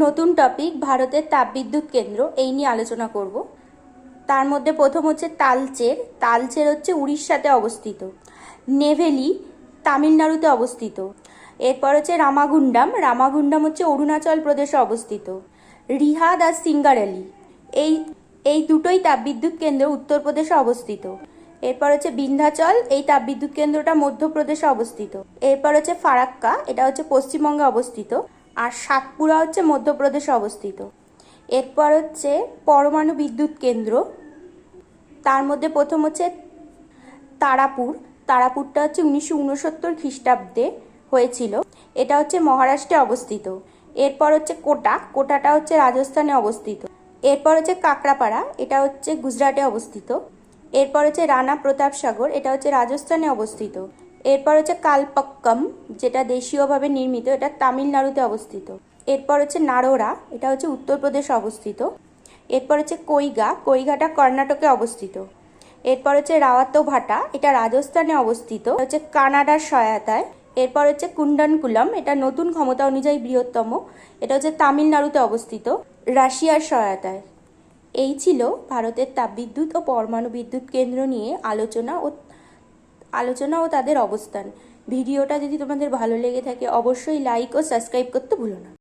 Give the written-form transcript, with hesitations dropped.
নতুন টপিক ভারতের তাপবিদ্যুৎ কেন্দ্র এই নিয়ে আলোচনা করব। তার মধ্যে প্রথম হচ্ছে তালচের। তালচের হচ্ছে উড়িষ্যাতে অবস্থিত। নেভেলি তামিলনাড়ুতে অবস্থিত। এরপর হচ্ছে রামাগুন্ডাম। রামাগুন্ডাম হচ্ছে অরুণাচল প্রদেশে অবস্থিত। রিহাদ আর সিঙ্গারেলি এই এই দুটোই তাপবিদ্যুৎ কেন্দ্র উত্তরপ্রদেশে অবস্থিত। এরপর হচ্ছে বিন্ধ্যাচল, এই তাপবিদ্যুৎ কেন্দ্রটা মধ্যপ্রদেশে অবস্থিত। এরপর হচ্ছে ফারাক্কা, এটা হচ্ছে পশ্চিমবঙ্গে অবস্থিত। আর সাতপুরা হচ্ছে মধ্যপ্রদেশে অবস্থিত। এরপর হচ্ছে পরমাণু বিদ্যুৎ কেন্দ্র। তার মধ্যে প্রথম হচ্ছে তারাপুর। তারাপুরটা হচ্ছে 1969 খ্রিস্টাব্দে হয়েছিল। এটা হচ্ছে মহারাষ্ট্রে অবস্থিত। এরপর হচ্ছে কোটা। কোটাটা হচ্ছে রাজস্থানে অবস্থিত। এরপর হচ্ছে কাকড়াপাড়া, এটা হচ্ছে গুজরাটে অবস্থিত। এরপর হচ্ছে রানা প্রতাপ সাগর, এটা হচ্ছে রাজস্থানে অবস্থিত। এরপর হচ্ছে কালপক্কম, যেটা দেশীয়ভাবে নির্মিত, এটা তামিলনাড়ুতে অবস্থিত। এরপর হচ্ছে নারোরা, এটা হচ্ছে উত্তরপ্রদেশে অবস্থিত। এরপর হচ্ছে কৈগা, কৈগাটা কর্ণাটকে অবস্থিত। এরপর হচ্ছে রাওয়াতোভাটা, এটা রাজস্থানে অবস্থিত, হচ্ছে কানাডার সহায়তায়। এরপর হচ্ছে কুন্ডনকুলম, এটা নতুন ক্ষমতা অনুযায়ী বৃহত্তম, এটা হচ্ছে তামিলনাড়ুতে অবস্থিত, রাশিয়ার সহায়তায়। এই ছিল ভারতের তাপবিদ্যুৎ ও পরমাণু বিদ্যুৎ কেন্দ্র নিয়ে আলোচনা ও তাদের অবস্থান। ভিডিওটা যদি তোমাদের ভালো লেগে থাকে অবশ্যই লাইক ও সাবস্ক্রাইব করতে ভুলো না।